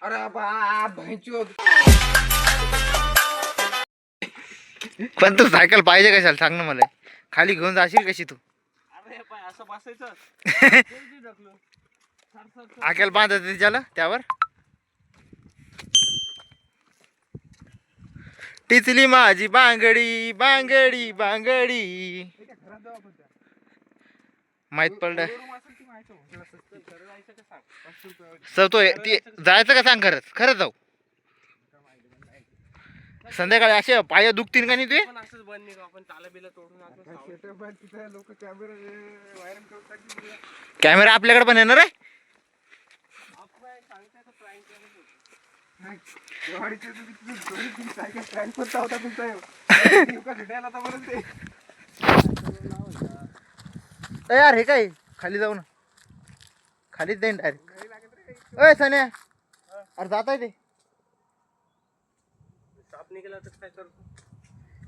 अरे बा भाईचो. पण तू सायकल पाहिजे कशाला सांग ना मला. खाली घेऊन जाशील कशी तू. अरे पाय असं बसायचं. आकेल बांधत त्याला त्यावर. टिचली माझी बांगडी बांगडी बांगडी. माहित पडलं सर तो ती जायचं का सांग. खरंच खरंच जाऊ. संध्याकाळी असे पाय दुखतील का नाही ते. कॅमेरा आपल्याकडे पण येणार आहे. यार हे काय खाली जाऊ ना. खालीच जाईन डायरेक्ट. अय सन्या अरे जात आहे ते.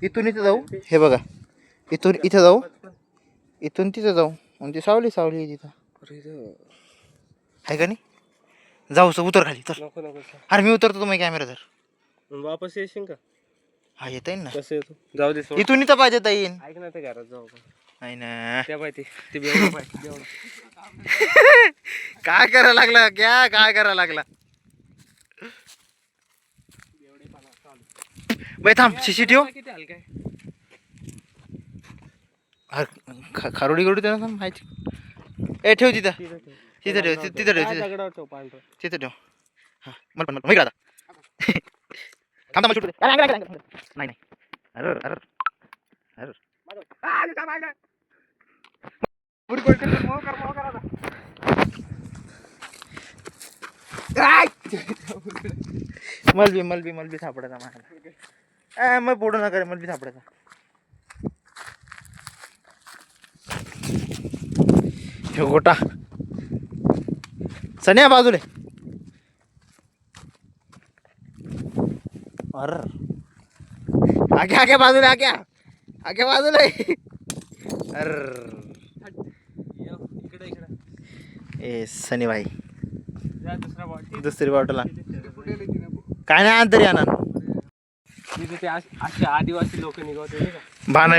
इथून इथं जाऊ. हे बघा इथून इथं जाऊ. इथून तिथं जाऊ. म्हणजे सावली सावली आहे तिथं आहे का नाही. जाऊ सर उतर खाली तर. अरे मी उतरतो तुम्ही कॅमेरा धर. वापस येशील का. हा येता येईल ना. कसं येतो जाऊ दे. इथून इथं पाहिजे येईन. ऐक ना ते घरात जाऊ आपण. नाही ना त्या पाहिजे ते बेवडं पाहिजे. काय करायला लागला क्या काय करायला लागला. बाई थांब शिशी ठेव. किती हलकाय. खारोडी गडू त्यांना माहिती. ए ठेव तिथं तिथं ठेव तिथं ठेव दगडावर ठेव पांढरं. तिथं ठेव. हा मला पण मला आता थांब थांब. नाही नाही. अरे अरे अरे मलबी सापडायचा मला. मग पुढं नका मलबी सापडायचा. हे गोटा सन्या बाजूले. अरे आगे आगे बाजूला आगे बाजूला. अरे ए सनी भाई दुसरी बॉटल काय नाही आण तरी आणा. तिथे ते असे आदिवासी लोक निघवते भान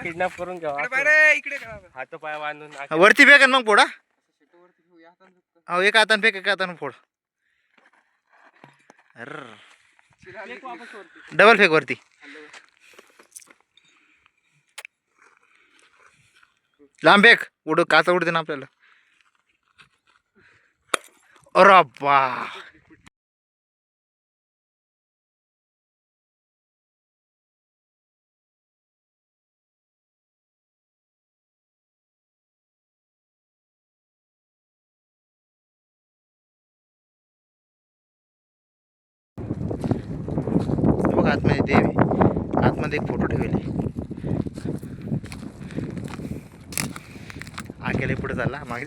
किडनॅप करून घ्यावा. हात पाय बांधून वरती फेक मग फोडा. हो एका हाताने फेक एका हाताने फोड. डबल फेक वरती. लांब फेक उड काचा उडते ना आपल्याला. अरे बा बघ आतमध्ये देवी. आतमध्ये एक फोटो ठेवले. आकेला पुढे झाला मागे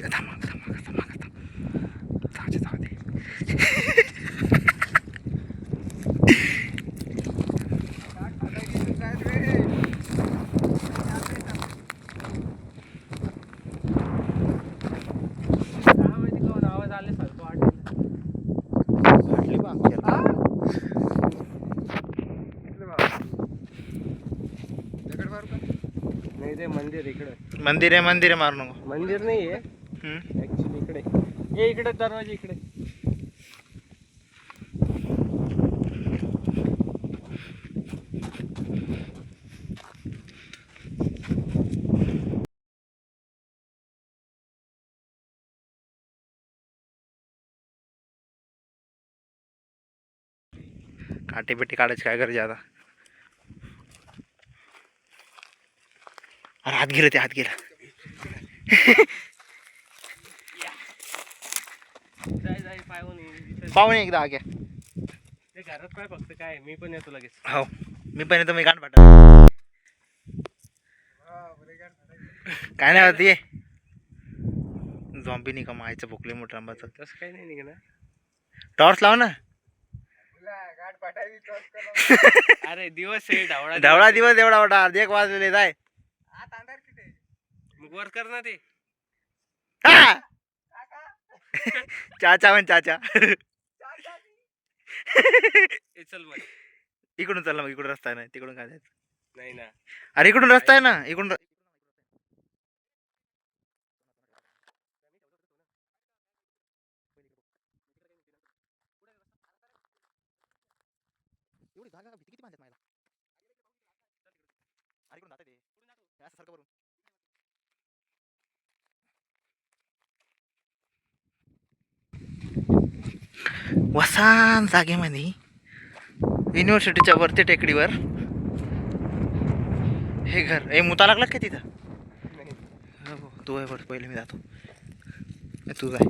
आवाज आले सारखं नाही ते मंदिर इकडे. मंदिर आहे मारू नको. मंदिर नाहीये ऍक्च्युली इकडे. हे इकडे दरवाजा इकडे. काटे बिटे काढायची काय गरज आता. अरे हात गेलं ते हात गेला. पाहुणे एकदा आग्या. ते घरात पाय फक्त काय मी पण येतो लगेच. हो मी पण येतो. मी गाठ पाठा काय नाही होत. ये झॉम्बी नाही का मायचं भोकले मोठं आंबाचं. तसं काही नाही निघ ना. टॉर्च लाव ना. अरे दिवस आहे ढवळा दिवस एवढा मोठा. 1 वाजलेले जाय. मग वर कर ना ते. चाचा म्हण चाचा. चल मग. इकडून चला मग, इकडून रस्ता आहे ना, तिकडून काय जायचं. नाही ना. अरे इकडून रस्ता आहे ना, इकडून. एवढी जागा भीती किती बांधत मला. अरे इकडून जाता ते असं सारखं भरून. वसान जागेमध्ये युनिव्हर्सिटीच्या वरती टेकडीवर हे घर. हे मुता लागला का तिथं? हो, तू आहे बरं, पहिले मी जातो. तू जाय,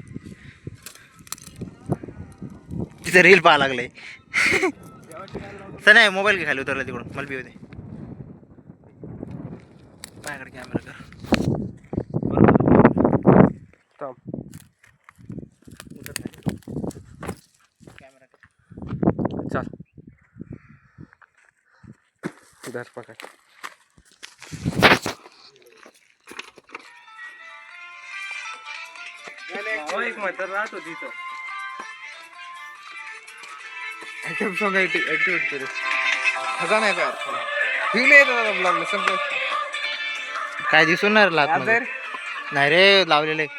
तिथं रील पाहा लागलंय. सर नाही, मोबाईल घे खाली उतरला तिकडून, मला बी होते पायाकडे कॅमेरा कर. कॅमेरा चल धर पकड. एक म्हातार राहत होती इथं. आयटम सॉन्ग ऍक्टिव्हेट केले. खजाना आहे का फिरले येतात ब्लॉगला संपलं. काय दिसून नाही राहिला आतमध्ये. नाही रे, लावलेलं आहे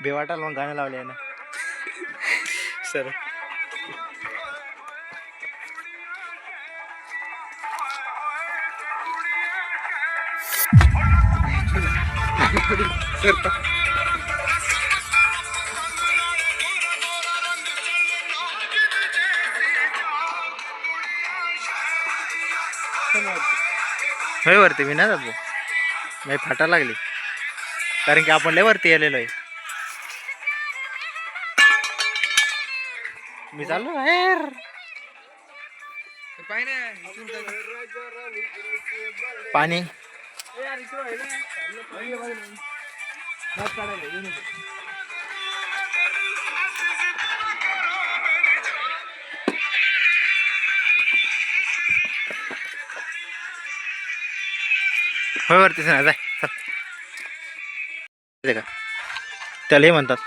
बेवाटाला, मग गाणं लावले ना सर. होय वरती मी नाही जातो, नाही फाटा लागली, कारण की आपण लय वरती आलेलो आहे. मी चाललो बाहेर. पाणी होय वरतीच ना, जाय चल. का त्याला हे म्हणतात.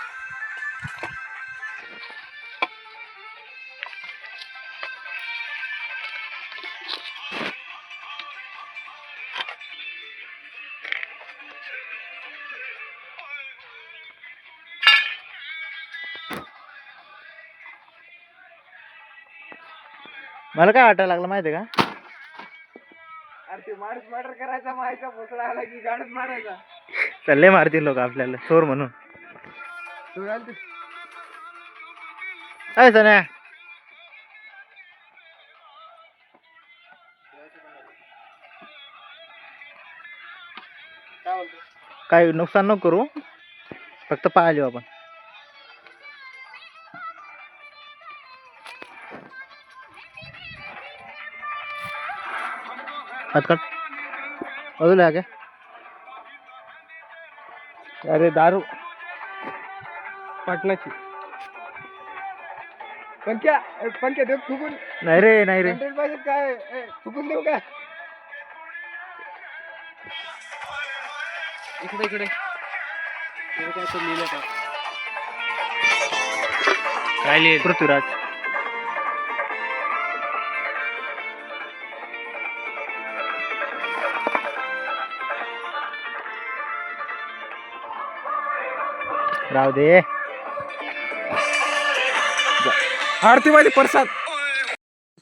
मला काय वाटायला लागलं माहिती आहे का? अरे ते माणूस मर्डर करायचा, मायचा भोसडा आला की गाडच मारायचा. चालले मारतील लोक आपल्याला चोर म्हणून. तू घालते काय सण्या, काय बोलतो. काही नुकसान नको करू, फक्त पाहिजे आपण. हात काट, बाजूला आहे का? अरे दारू पाटणाची. पंख्या देऊ फुकून. नाही रे, नाही रे. 100 पाहिजे काय फुकून देऊ काय? इकडे इकडे काय तर लिहिलं का? काय लिहिले? पृथ्वीराज. राहू दे. आरती माझी परसाद.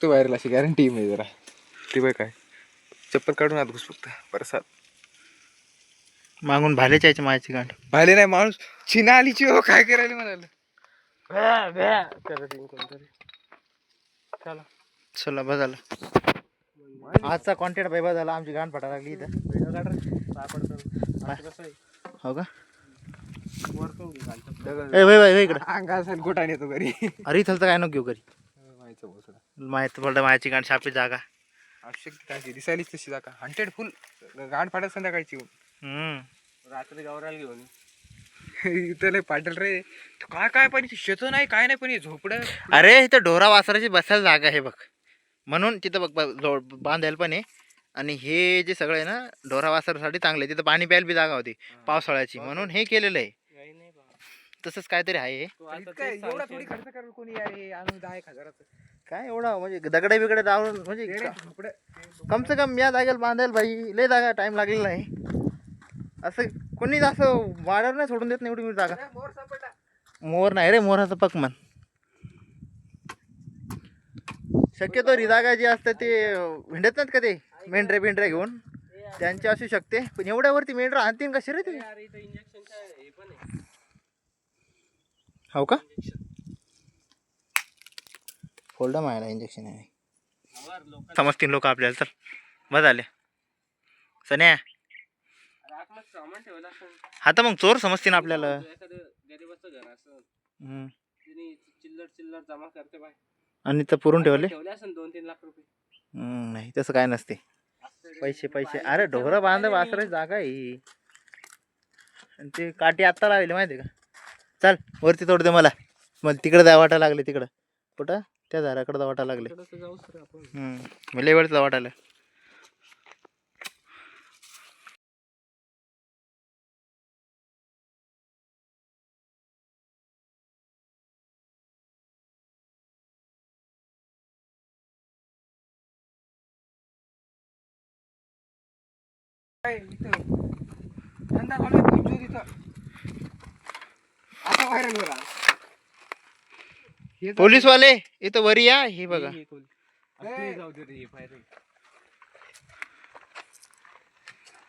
तू बाहेरला अशी गॅरंटी मी जरा. ती बाय काय चप्पल काढून आत घुस फक्त. परसाद मागून भालेच्या याच्या मायाची गांठ. भाले नाही माणूस चिना आलीची हो, काय करायला म्हणाल. चला चला बघायला. आजचा कॉन्टेंट बाय झाला. आमची गांठ फाटा लागली इथं. हो का? ए भाई भाई इकडं अंगा असेल गोटा नेतो घरी. अरे इथं तर काय नको घेऊ घरी. माहित पडलं मायाची गांठ छापी जागा. आवश्यक दिसायलीच तशी जागा. हंटेड फुल गांठ फाटत संध्याकाळची. रात्री गावराला घेऊन इथं लय पाटील रे. काय काय पण शेत नाही काय नाही, पण झोपड. अरे इथं ढोरा वासराची बसायला जागा आहे बघ, म्हणून तिथं बघ बांधायला पण आहे. आणि हे जे सगळं आहे ना ढोरा वासरासाठी चांगलं आहे. तिथं पाणी प्यायला बी जागा होती पावसाळ्याची, म्हणून हे केलेलं आहे. तसंच काहीतरी आहे. एवढा थोडी खर्च करेल कोणी यार आणून 10,000 काय एवढा म्हणजे दगडे बिगडे लावून म्हणजे कम से कम या जागेला बांधायला भाई लय जागा टाइम लागलेला आहे. असं कोणी असं वाढर नाही सोडून देत नाही एवढी जागा. मोर नाही रे, मोराचं पकमान. शक्यतो ही जागा जी असते ते हिंडत नाहीत का ते मेंढरे बिंढरे घेऊन, त्यांची असू शकते. पण एवढ्यावरती मेंढरा आणतील कशी रे ते? हो का? फोल्डा मायला इंजेक्शन आहे. समजतील लोक आपल्याला. तर बस आले सन्या. हा तर मग चोर समजतील आपल्याला. आणि तर पुरून ठेवले 2-3 लाख रुपये. नाही तसं काय नसते. पैसे अरे ढोरं बांध वासराची जागा आहे. आणि ते काठी आत्ता लावली माहिती का? चल वरती तोड दे मला. मग तिकडे जाय वाटा लागले. तिकडं कुठं त्या झाडाकडे वाटा लागले. लय वेळच वाटायला. धंदा चालू आहे तिथं. आता व्हायरल हो रहा. पोलीस वाले इथं वरी या. हे बघा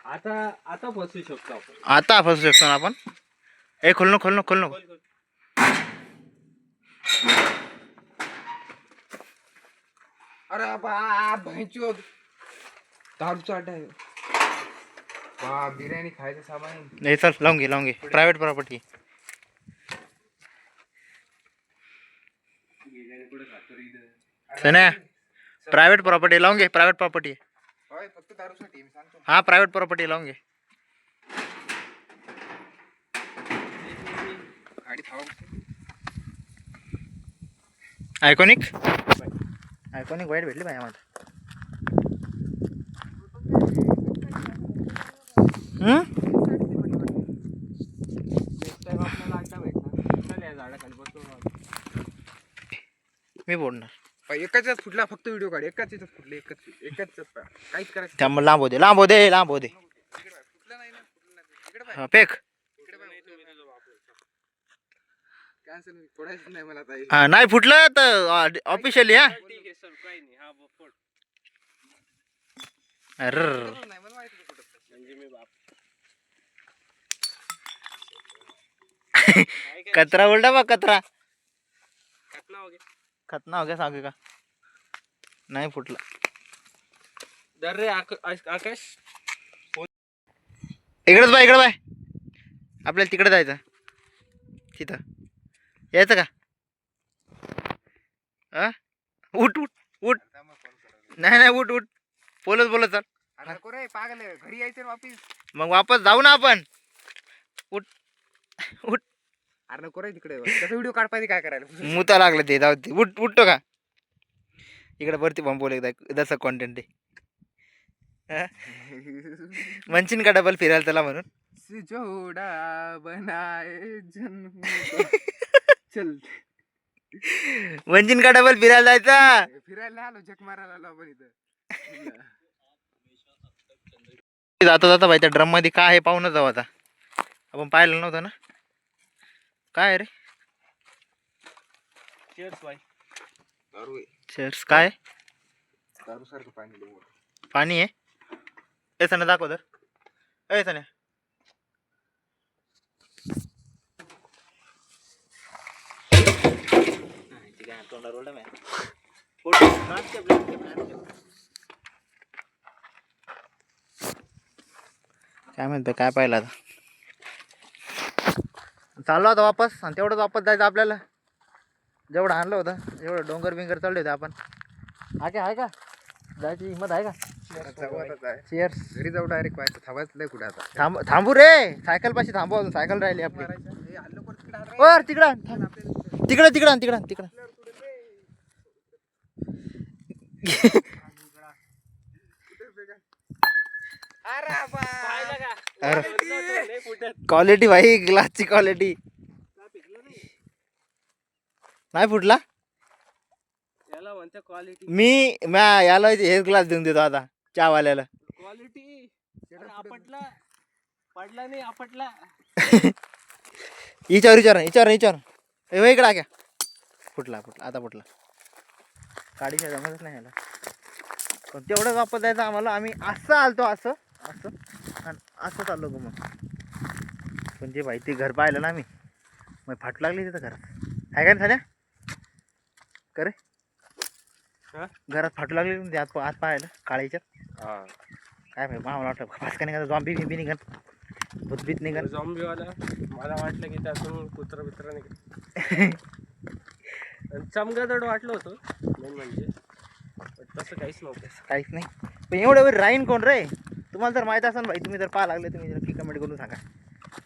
आता फसू शकतो आपण. आता फसू शकतो ना आपण. ए खोल नको. अरे बाप भाईचो दारूचा अड्डा आहे. बाप बिर्याणी खायचं सामान. नाही चल लावून घे. Private property. सन्या प्रायव्हेट प्रॉपर्टी लावून घे. प्रायव्हेट प्रॉपर्टी फक्त दारूसाठी मी सांगतो. हा प्रायव्हेट प्रॉपर्टी लावून घे. गाडी थांबव. आयकॉनिक वाईट भेटली पाहिजे मला. मी बोलणार. एकाच फुटला फक्त व्हिडिओ काढ. एकाच फुटले. एकाच काहीच करायचं. त्यामुळे लांब होते. फुटलं नाही ना. फेक कॅन्सल फोडायचं नाही मला. हा नाही फुटलं तर ऑफिशियली. हा अरे कचरा बोलता बा. कचरा खतना हो गया सांगे का. नाही फुटला. रे आकाश इकडेच बाय. आपल्याला तिकडे जायचं. तिथं यायचं का? उठ. नाही उठ. बोलत चाल. अरे पागल घरी यायचं वापिस. मग वापस जाऊ ना आपण. उठ. अरे नको रे तिकडे. त्याचा व्हिडिओ काढ पाहिजे. काय करायला मुता लागलं ते. जाऊ दे. उठतो का? इकडे वरती बोल एकदा जसं कॉन्टेंट आहे. म्हणशीन का डबल फिरायला त्याला म्हणून जोडा बनाए जन्म. चल म्हणशीन का डबल फिरायला जायचा. फिरायला आलो. जग मारायला आलो आपण इथं. जाता भाई त्या ड्रम मध्ये काय आहे पाहून जाऊ. आता आपण पाहिलं नव्हतं ना. काय रे? चेअर्स काय? दारू सारखं पाणी आहे. ए सन्या दाखव तर. ए सन्या काय म्हणतो. काय पाहिलं आता. चाललो होता वापस. आणि तेवढंच वापस जायचं आपल्याला. जेवढं आणलं होतं एवढं डोंगर बिंगर चालले होते आपण. आहे का जायची हिंमत आहे का? चेअर्स. घरी जाऊ डायरेक्ट व्हायचं. थांबायचं नाही कुठे आता. थांबू रे. सायकल पाशी थांबू. अजून सायकल राहिली आपली. वर तिकडं. अरे क्वालिटी भाई. ग्लासची क्वालिटी. नाही फुटला. याला म्हणते क्वालिटी. मी याला हेच ग्लास देऊन देतो आता चहावाल्याला. क्वालिटी आपटला पडला नाही आपटला. विचार ए इकडे घ्या. फुटला आता फुटला. काडीच्या जमतच नाही याला. पण तेवढंच वापर द्यायचं आम्हाला. आम्ही असं आलतो असं आणि असं चाललो गं मग. पण जे भाई ते घर पाहिलं ना आम्ही मग फाटू लागली तिथं घरात. आहे का झाल्या करे घरात फाटू लागली आत पाहायला काळीच्या. काय भाई मला वाटतं फासका निघा जॉम्बी बिंबी निघत भूतबीत निघत. झॉम्बीवाला मला वाटलं की त्यातून कुत्रा बित्रा निघत. चमगादड वाटलं होतं मेन म्हणजे. तसं काहीच नाही. पण एवढ्या वेळ राहीन कोण रे. तुम्हाला जर माहीत असेल भाई तुम्ही जर पाहा लागले तुम्ही नक्की कमेंट करून सांगा.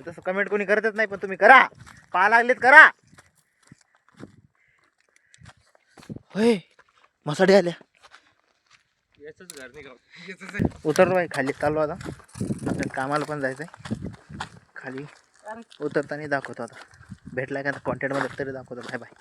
तसं कमेंट कोणी करतच नाही पण तुम्ही करा. पाहा लागलेत करा. होय मसाडी आल्या. याच घर निघाव. उतरलो भाई खाली चाललो आता. आपल्याला कामाला पण जायचंय. खाली उतरताना दाखवतो आता. भेटलाय का कॉन्टॅक्टमध्ये तरी दाखवतो. Bye bye.